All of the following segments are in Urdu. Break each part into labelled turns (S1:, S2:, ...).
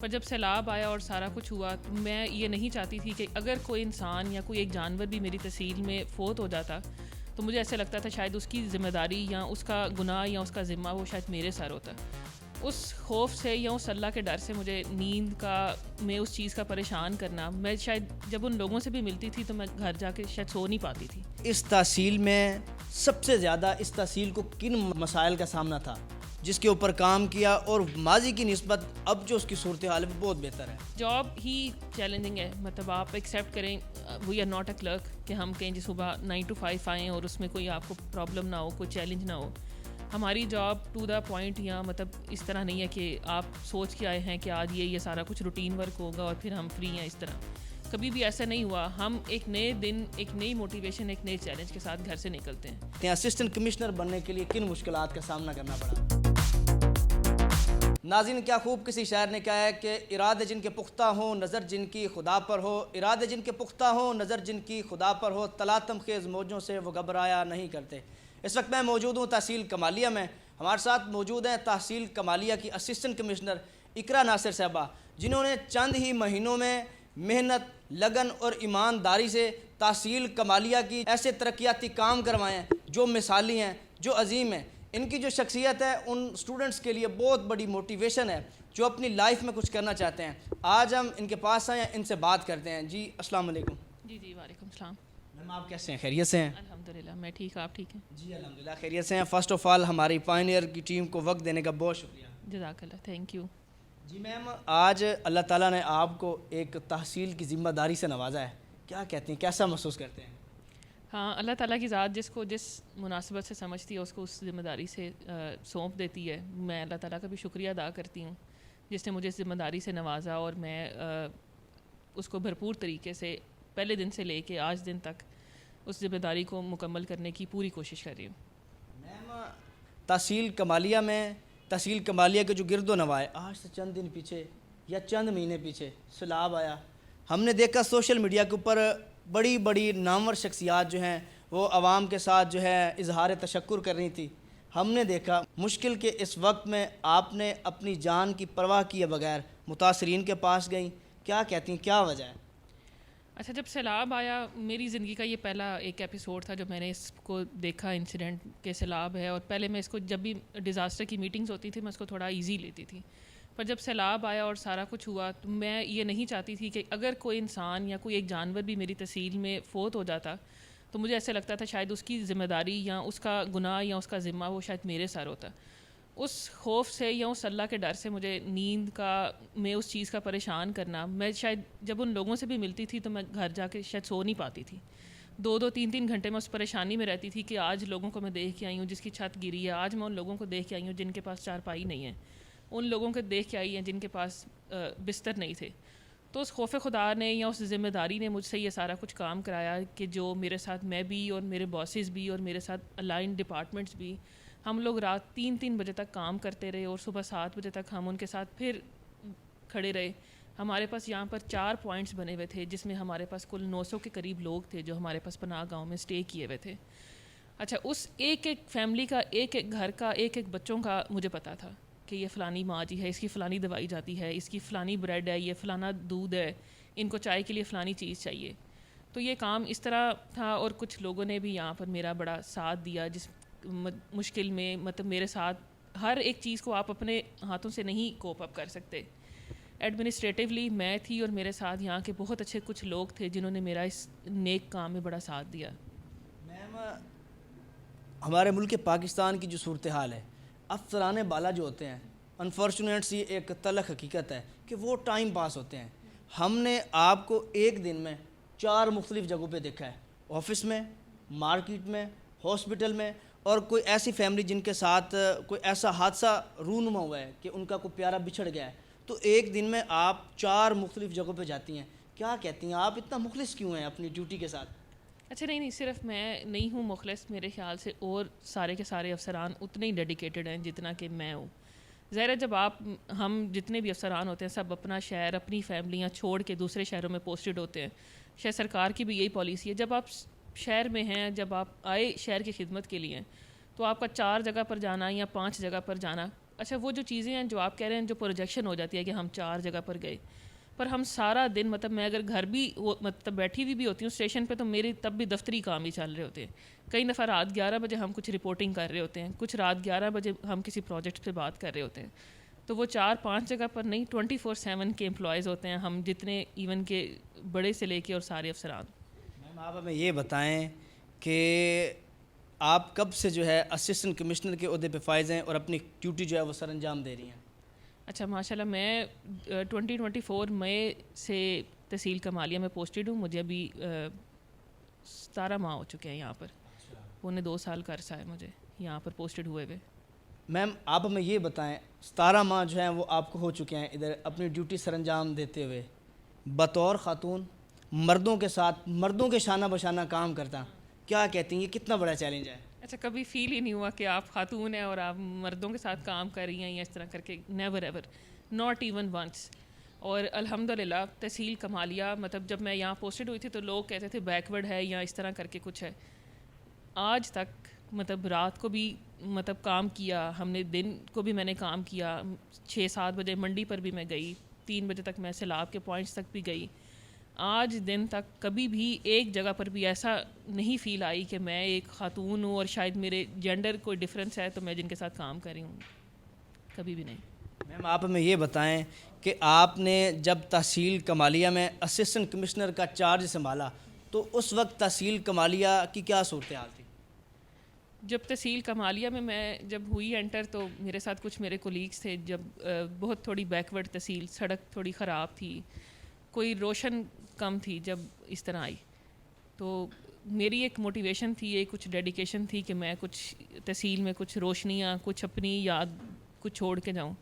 S1: پر جب سیلاب آیا اور سارا کچھ ہوا تو میں یہ نہیں چاہتی تھی کہ اگر کوئی انسان یا کوئی ایک جانور بھی میری تحصیل میں فوت ہو جاتا تو مجھے ایسا لگتا تھا شاید اس کی ذمہ داری یا اس کا گناہ یا اس کا ذمہ وہ شاید میرے سر ہوتا. اس خوف سے یا اس اللہ کے ڈر سے مجھے نیند کا میں اس چیز کا پریشان کرنا, میں شاید جب ان لوگوں سے بھی ملتی تھی تو میں گھر جا کے شاید سو نہیں پاتی تھی.
S2: اس تحصیل میں سب سے زیادہ اس تحصیل کو کن مسائل کا سامنا تھا جس کے اوپر کام کیا, اور ماضی کی نسبت اب جو اس کی صورتحال ہے وہ بہت بہتر ہے؟
S1: جاب ہی چیلنجنگ ہے, مطلب آپ ایکسیپٹ کریں we are not a clerk کہ ہم کہیں جی صبح 9 to 5 آئیں اور اس میں کوئی آپ کو پرابلم نہ ہو, کوئی چیلنج نہ ہو. ہماری جاب ٹو دا پوائنٹ یا مطلب اس طرح نہیں ہے کہ آپ سوچ کے آئے ہیں کہ آج یہ سارا کچھ روٹین ورک ہوگا اور پھر ہم فری ہیں. اس طرح کبھی بھی ایسا نہیں ہوا. ہم ایک نئے دن, ایک نئی موٹیویشن, ایک نئے چیلنج کے ساتھ گھر سے نکلتے ہیں.
S2: اسسٹنٹ کمشنر بننے کے لیے کن مشکلات کا سامنا کرنا پڑا؟ ناظرین, کیا خوب کسی شاعر نے کہا ہے کہ ارادے جن کے پختہ ہوں نظر جن کی خدا پر ہو, ارادے جن کے پختہ ہوں نظر جن کی خدا پر ہو, تلاطم خیز موجوں سے وہ گھبرایا نہیں کرتے. اس وقت میں موجود ہوں تحصیل کمالیہ میں. ہمارے ساتھ موجود ہیں تحصیل کمالیہ کی اسسٹنٹ کمشنر اقرا ناصر صاحبہ, جنہوں نے چند ہی مہینوں میں محنت, لگن اور ایمانداری سے تحصیل کمالیہ کی ایسے ترقیاتی کام کروائے ہیں جو مثالی ہیں, جو عظیم ہیں. ان کی جو شخصیت ہے ان سٹوڈنٹس کے لیے بہت بڑی موٹیویشن ہے جو اپنی لائف میں کچھ کرنا چاہتے ہیں. آج ہم ان کے پاس آئے ہیں, ان سے بات کرتے ہیں. جی السلام علیکم.
S1: جی وعلیکم السلام.
S2: میم آپ کیسے ہیں؟ خیریت سے ہیں؟
S1: الحمدللہ میں ٹھیک, آپ ٹھیک ہیں؟
S2: جی الحمدللہ خیریت سے ہیں. فرسٹ آف آل ہماری پائنیئر کی ٹیم کو وقت دینے کا بہت شکریہ.
S1: جزاک اللہ, تھینک یو.
S2: جی میم, آج اللہ تعالیٰ نے آپ کو ایک تحصیل کی ذمہ داری سے نوازا ہے, کیا کہتے ہیں, کیسا محسوس کرتے ہیں؟
S1: ہاں, اللہ تعالیٰ کی ذات جس کو جس مناسبت سے سمجھتی ہے اس کو اس ذمہ داری سے سونپ دیتی ہے. میں اللہ تعالیٰ کا بھی شکریہ ادا کرتی ہوں جس نے مجھے اس ذمہ داری سے نوازا, اور میں اس کو بھرپور طریقے سے پہلے دن سے لے کے آج دن تک اس ذمہ داری کو مکمل کرنے کی پوری کوشش کر رہی ہوں.
S2: میم, تحصیل کمالیہ میں تحصیل کمالیہ کے جو گرد و نواح ہے, آج سے چند دن پیچھے یا چند مہینے پیچھے سیلاب آیا. ہم نے دیکھا سوشل میڈیا کے اوپر بڑی بڑی نامور شخصیات جو ہیں وہ عوام کے ساتھ جو ہے اظہار تشکر کر رہی تھی. ہم نے دیکھا مشکل کے اس وقت میں آپ نے اپنی جان کی پرواہ کیے بغیر متاثرین کے پاس گئیں, کیا کہتی ہیں, کیا وجہ ہے؟
S1: اچھا, جب سیلاب آیا میری زندگی کا یہ پہلا ایک ایپیسوڈ تھا جب میں نے اس کو دیکھا انسیڈنٹ کہ سیلاب ہے, اور پہلے میں اس کو جب بھی ڈیزاسٹر کی میٹنگز ہوتی تھی میں اس کو تھوڑا ایزی لیتی تھی. پر جب سیلاب آیا اور سارا کچھ ہوا تو میں یہ نہیں چاہتی تھی کہ اگر کوئی انسان یا کوئی ایک جانور بھی میری تحصیل میں فوت ہو جاتا تو مجھے ایسا لگتا تھا شاید اس کی ذمہ داری یا اس کا گناہ یا اس کا ذمہ وہ شاید میرے سر ہوتا. اس خوف سے یا اس اللہ کے ڈر سے مجھے نیند کا میں اس چیز کا پریشان کرنا, میں شاید جب ان لوگوں سے بھی ملتی تھی تو میں گھر جا کے شاید سو نہیں پاتی تھی. 2-3 گھنٹے میں اس پریشانی میں رہتی تھی کہ آج لوگوں کو میں دیکھ کے آئی ہوں جس کی چھت گری ہے, آج میں ان لوگوں کو دیکھ کے آئی ہوں جن کے پاس چارپائی نہیں ہے, ان لوگوں کو دیکھ کے آئی ہیں جن کے پاس بستر نہیں تھے. تو اس خوف خدا نے یا اس ذمہ داری نے مجھ سے یہ سارا کچھ کام کرایا کہ جو میرے ساتھ میں بھی اور میرے باسز بھی اور میرے ساتھ الائن ڈپارٹمنٹس بھی, ہم لوگ رات 3 بجے تک کام کرتے رہے اور صبح 7 بجے تک ہم ان کے ساتھ پھر کھڑے رہے. ہمارے پاس یہاں پر 4 پوائنٹس بنے ہوئے تھے جس میں ہمارے پاس کل 900 کے قریب لوگ تھے جو ہمارے پاس پناہ گاؤں میں اسٹے کیے ہوئے تھے. اچھا, اس ایک فیملی کا, ایک گھر کا, ایک بچوں کا مجھے پتا تھا کہ یہ فلانی ماں جی ہے, اس کی فلانی دوائی جاتی ہے, اس کی فلانی بریڈ ہے, یہ فلانا دودھ ہے, ان کو چائے کے لیے فلانی چیز چاہیے. تو یہ کام اس طرح تھا, اور کچھ لوگوں نے بھی یہاں پر میرا بڑا ساتھ دیا جس مشکل میں, مطلب میرے ساتھ ہر ایک چیز کو آپ اپنے ہاتھوں سے نہیں کوپ اپ کر سکتے. ایڈمنسٹریٹیولی میں تھی اور میرے ساتھ یہاں کے بہت اچھے کچھ لوگ تھے جنہوں نے میرا اس نیک کام میں بڑا ساتھ دیا.
S2: میم, ہمارے ملک پاکستان کی جو صورتحال ہے, افسران بالا جو ہوتے ہیں, انفارچونیٹلی ایک تلخ حقیقت ہے کہ وہ ٹائم پاس ہوتے ہیں. ہم نے آپ کو ایک دن میں 4 مختلف جگہوں پہ دیکھا ہے, آفس میں, مارکیٹ میں, ہاسپٹل میں, اور کوئی ایسی فیملی جن کے ساتھ کوئی ایسا حادثہ رونما ہوا ہے کہ ان کا کوئی پیارا بچھڑ گیا ہے. تو ایک دن میں آپ 4 مختلف جگہوں پہ جاتی ہیں, کیا کہتی ہیں, آپ اتنا مخلص کیوں ہیں اپنی ڈیوٹی کے ساتھ؟
S1: اچھا, نہیں صرف میں نہیں ہوں مخلص, میرے خیال سے اور سارے کے سارے افسران اتنے ہی ڈیڈیکیٹڈ ہیں جتنا کہ میں ہوں. ظاہر ہے جب ہم جتنے بھی افسران ہوتے ہیں سب اپنا شہر, اپنی فیملیاں چھوڑ کے دوسرے شہروں میں پوسٹڈ ہوتے ہیں. شاید سرکار کی بھی یہی پالیسی ہے, جب آپ شہر میں ہیں, جب آپ آئے شہر کی خدمت کے لیے ہیں, تو آپ کا 4 جگہ پر جانا یا 5 جگہ پر جانا اچھا وہ جو چیزیں ہیں جو آپ کہہ رہے ہیں جو پروجیکشن ہو جاتی ہے کہ ہم 4 جگہ پر گئے، پر ہم سارا دن مطلب میں اگر گھر بھی مطلب بیٹھی ہوئی بھی ہوتی ہوں اسٹیشن پہ تو میری تب بھی دفتری کام ہی چل رہے ہوتے ہیں. کئی دفعہ رات 11 بجے ہم کچھ رپورٹنگ کر رہے ہوتے ہیں، کچھ رات 11 بجے ہم کسی پروجیکٹ پہ بات کر رہے ہوتے ہیں. تو وہ 4-5 جگہ پر نہیں 24/7 کے امپلائیز ہوتے ہیں ہم جتنے ایون کے بڑے سے لے کے اور سارے افسران.
S2: میم آپ ہمیں یہ بتائیں کہ آپ کب سے جو ہے اسسٹنٹ کمشنر کے عہدے پہ فائز ہیں اور اپنی ڈیوٹی جو ہے وہ سر انجام دے رہی ہیں؟
S1: اچھا ماشاء اللہ میں 2024 مئی سے تحصیل کمالیہ میں پوسٹڈ ہوں. مجھے ابھی 17 ماہ ہو چکے ہیں یہاں پر، 2.25 سال کا عرصہ ہے مجھے یہاں پر پوسٹڈ ہوئے ہوئے.
S2: میم آپ ہمیں یہ بتائیں 17 ماہ جو ہیں وہ آپ کو ہو چکے ہیں ادھر اپنی ڈیوٹی سر انجام دیتے ہوئے، بطور خاتون مردوں کے ساتھ مردوں کے شانہ بشانہ کام کرتا، کیا کہتی ہیں یہ کتنا بڑا چیلنج ہے؟
S1: اچھا کبھی فیل ہی نہیں ہوا کہ آپ خاتون ہیں اور آپ مردوں کے ساتھ کام کر رہی ہیں یا اس طرح کر کے؟ Never ever, not even once. اور الحمدللہ تحصیل کمالیہ مطلب جب میں یہاں پوسٹڈ ہوئی تھی تو لوگ کہتے تھے بیکورڈ ہے یا اس طرح کر کے کچھ ہے. آج تک مطلب رات کو بھی مطلب کام کیا ہم نے، دن کو بھی میں نے کام کیا. 6-7 بجے منڈی پر بھی میں گئی، 3 بجے تک میں سیلاب کے پوائنٹس تک بھی گئی. آج دن تک کبھی بھی ایک جگہ پر بھی ایسا نہیں فیل آئی کہ میں ایک خاتون ہوں اور شاید میرے جینڈر کوئی ڈفرینس ہے تو میں جن کے ساتھ کام کر رہی ہوں، کبھی بھی نہیں.
S2: میم آپ ہمیں یہ بتائیں کہ آپ نے جب تحصیل کمالیہ میں اسسٹنٹ کمشنر کا چارج سنبھالا تو اس وقت تحصیل کمالیہ کی کیا صورتحال تھی؟
S1: جب تحصیل کمالیہ میں جب ہوئی انٹر تو میرے ساتھ کچھ میرے کولیگس تھے. جب بہت تھوڑی بیکورڈ تحصیل، سڑک تھوڑی خراب تھی، کوئی روشن کم تھی. جب اس طرح آئی تو میری ایک موٹیویشن تھی، ایک کچھ ڈیڈیکیشن تھی کہ میں کچھ تحصیل میں کچھ روشنیاں، کچھ اپنی یاد کچھ چھوڑ کے جاؤں.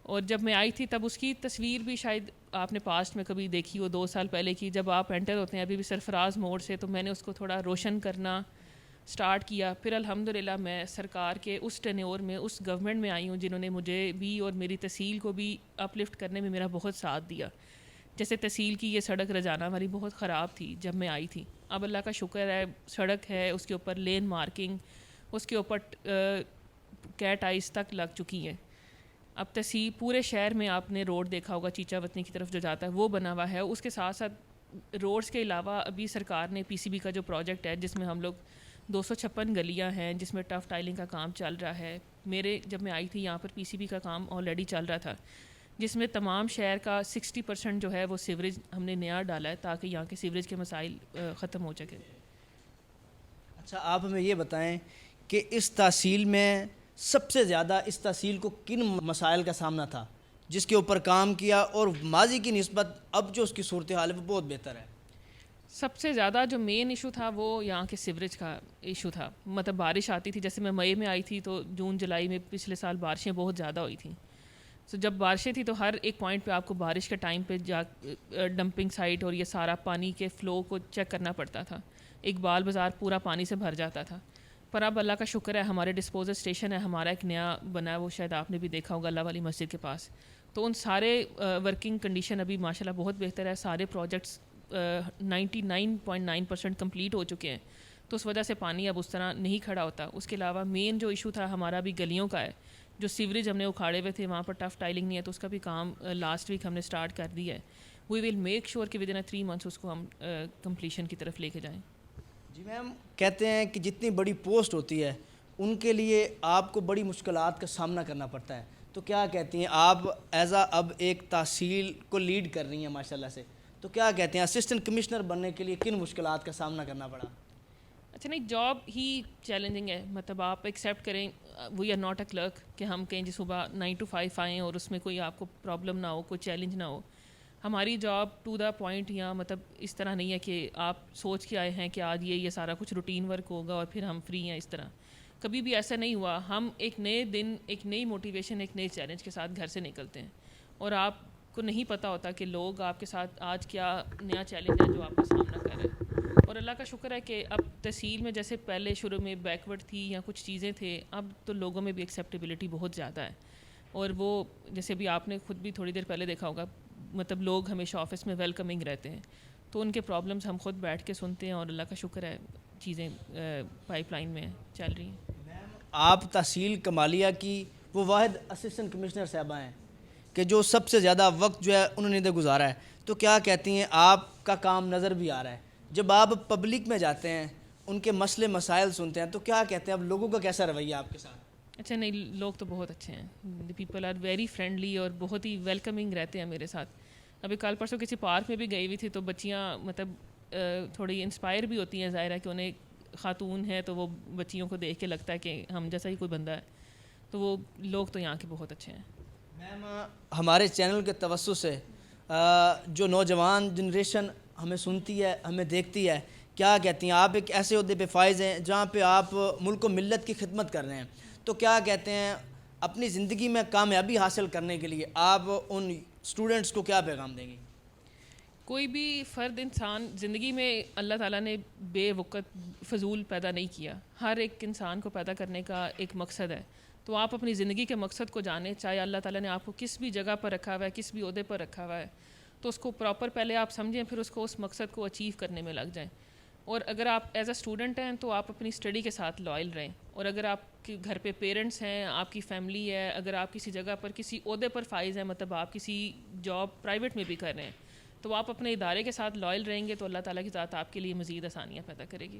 S1: اور جب میں آئی تھی تب اس کی تصویر بھی شاید آپ نے پاسٹ میں کبھی دیکھی ہو 2 سال پہلے کی، جب آپ انٹر ہوتے ہیں ابھی بھی سرفراز موڑ سے، تو میں نے اس کو تھوڑا روشن کرنا سٹارٹ کیا. پھر الحمدللہ میں سرکار کے اس ٹینیور میں اس گورنمنٹ میں آئی ہوں جنہوں نے مجھے بھی اور میری تحصیل کو بھی اپ لفٹ کرنے میں میرا بہت ساتھ دیا. جیسے تحصیل کی یہ سڑک رجانہ والی بہت خراب تھی جب میں آئی تھی، اب اللہ کا شکر ہے سڑک ہے، اس کے اوپر لین مارکنگ، اس کے اوپر کیٹ آئیز تک لگ چکی ہیں. اب تحصیل پورے شہر میں آپ نے روڈ دیکھا ہوگا چیچا وطنی کی طرف جو جاتا ہے وہ بنا ہوا ہے. اس کے ساتھ ساتھ روڈز کے علاوہ ابھی سرکار نے پی سی بی کا جو پروجیکٹ ہے جس میں ہم لوگ 256 گلیاں ہیں جس میں ٹف ٹائلنگ کا کام چل رہا ہے. میرے جب میں آئی تھی یہاں پر پی سی بی کا کام آلریڈی چل رہا تھا جس میں تمام شہر کا 60% جو ہے وہ سیوریج ہم نے نیا ڈالا ہے تاکہ یہاں کے سیوریج کے مسائل ختم ہو سکے.
S2: اچھا آپ ہمیں یہ بتائیں کہ اس تحصیل میں سب سے زیادہ اس تحصیل کو کن مسائل کا سامنا تھا جس کے اوپر کام کیا اور ماضی کی نسبت اب جو اس کی صورتحال ہے وہ بہت بہتر ہے؟
S1: سب سے زیادہ جو مین ایشو تھا وہ یہاں کے سیوریج کا ایشو تھا. مطلب بارش آتی تھی، جیسے میں مئی میں آئی تھی تو جون جولائی میں پچھلے سال بارشیں بہت زیادہ ہوئی تھیں. تو جب بارشیں تھیں تو ہر ایک پوائنٹ پہ آپ کو بارش کے ٹائم پہ جا ڈمپنگ سائٹ اور یہ سارا پانی کے فلو کو چیک کرنا پڑتا تھا. اقبال بازار پورا پانی سے بھر جاتا تھا. پر اب اللہ کا شکر ہے ہمارے ڈسپوزل اسٹیشن ہے ہمارا ایک نیا بنا ہے، وہ شاید آپ نے بھی دیکھا ہوگا اللہ والی مسجد کے پاس. تو ان سارے ورکنگ کنڈیشن ابھی ماشاءاللہ بہت بہتر ہے. سارے پروجیکٹس 99.9% کمپلیٹ ہو چکے ہیں تو اس وجہ سے پانی اب اس طرح نہیں کھڑا ہوتا. اس کے علاوہ مین جو ایشو تھا ہمارا بھی گلیوں کا ہے، جو سیوریج ہم نے اکھاڑے ہوئے تھے وہاں پر ٹف ٹائلنگ نہیں ہے تو اس کا بھی کام لاسٹ ویک ہم نے اسٹارٹ کر دیا ہے. وی ول میک شیور کہ ودن 3 months اس کو ہم کمپلیشن کی طرف لے کے جائیں.
S2: جی میم، کہتے ہیں کہ جتنی بڑی پوسٹ ہوتی ہے ان کے لیے آپ کو بڑی مشکلات کا سامنا کرنا پڑتا ہے، تو کیا کہتی ہیں آپ اب ایک تحصیل کو لیڈ کر رہی ہیں ماشاءاللہ سے، تو کیا کہتے ہیں اسسٹنٹ کمشنر بننے کے لیے کن مشکلات کا سامنا کرنا پڑا؟
S1: اچھا نہیں، جاب ہی چیلنجنگ ہے. مطلب آپ ایکسیپٹ کریں we are not a clerk کہ ہم کہیں جی صبح 9 to 5 آئیں اور اس میں کوئی آپ کو پرابلم نہ ہو، کوئی چیلنج نہ ہو. ہماری جاب ٹو دا پوائنٹ یا مطلب اس طرح نہیں ہے کہ آپ سوچ کے آئے ہیں کہ آج یہ سارا کچھ روٹین ورک ہوگا اور پھر ہم فری ہیں. اس طرح کبھی بھی ایسا نہیں ہوا. ہم ایک نئے دن، ایک نئی موٹیویشن، ایک نئے چیلنج کے ساتھ گھر سے نکلتے ہیں اور آپ کو نہیں پتہ ہوتا کہ لوگ آپ کے ساتھ آج کیا نیا چیلنج ہے جو آپ کا سامنا کر رہے ہیں. اور اللہ کا شکر ہے کہ اب تحصیل میں جیسے پہلے شروع میں بیکورڈ تھی یا کچھ چیزیں تھے، اب تو لوگوں میں بھی ایکسیپٹیبلٹی بہت زیادہ ہے. اور وہ جیسے بھی آپ نے خود بھی تھوڑی دیر پہلے دیکھا ہوگا، مطلب لوگ ہمیشہ آفس میں ویلکمنگ رہتے ہیں تو ان کے پرابلمس ہم خود بیٹھ کے سنتے ہیں اور اللہ کا شکر ہے چیزیں پائپ لائن میں چل رہی ہیں.
S2: آپ تحصیل کمالیہ کی وہ واحد اسسٹنٹ کمشنر صاحبہ ہیں کہ جو سب سے زیادہ وقت جو ہے انہوں نے ادھر گزارا ہے. تو کیا کہتی ہیں, آپ کا کام نظر بھی آ رہا ہے, جب آپ پبلک میں جاتے ہیں ان کے مسئلے مسائل سنتے ہیں تو کیا کہتے ہیں, اب لوگوں کا کیسا رویہ آپ کے ساتھ؟
S1: اچھا نہیں, لوگ تو بہت اچھے ہیں, پیپل آر ویری فرینڈلی اور بہت ہی ویلکمنگ رہتے ہیں میرے ساتھ. ابھی کل پرسوں کسی پارک میں بھی گئی ہوئی تھی تو بچیاں مطلب تھوڑی انسپائر بھی ہوتی ہیں, ظاہر ہے کہ انہیں خاتون ہے تو وہ بچیوں کو دیکھ کے لگتا ہے کہ ہم جیسا ہی کوئی بندہ ہے, تو وہ لوگ تو یہاں کے بہت اچھے ہیں.
S2: میم ہمارے چینل کے توسط سے جو نوجوان جنریشن ہمیں سنتی ہے, ہمیں دیکھتی ہے, کیا کہتی ہیں, آپ ایک ایسے عہدے پہ فائز ہیں جہاں پہ آپ ملک و ملت کی خدمت کر رہے ہیں, تو کیا کہتے ہیں اپنی زندگی میں کامیابی حاصل کرنے کے لیے آپ ان اسٹوڈنٹس کو کیا پیغام دیں گی؟
S1: کوئی بھی فرد انسان زندگی میں اللہ تعالیٰ نے بے وقت فضول پیدا نہیں کیا, ہر ایک انسان کو پیدا کرنے کا ایک مقصد ہے. تو آپ اپنی زندگی کے مقصد کو جانیں, چاہے اللہ تعالیٰ نے آپ کو کس بھی جگہ پر رکھا ہوا ہے, کس بھی عہدے پر رکھا ہوا ہے, تو اس کو پراپر پہلے آپ سمجھیں, پھر اس کو اس مقصد کو اچیو کرنے میں لگ جائیں. اور اگر آپ ایز اے اسٹوڈنٹ ہیں تو آپ اپنی اسٹڈی کے ساتھ لائل رہیں, اور اگر آپ کے گھر پہ پیرنٹس ہیں, آپ کی فیملی ہے, اگر آپ کسی جگہ پر کسی عہدے پر فائز ہیں, مطلب آپ کسی جاب پرائیویٹ میں بھی کر رہے ہیں, تو آپ اپنے ادارے کے ساتھ لائل رہیں گے تو اللہ تعالیٰ کی ذات آپ کے لیے مزید آسانیاں پیدا کرے گی.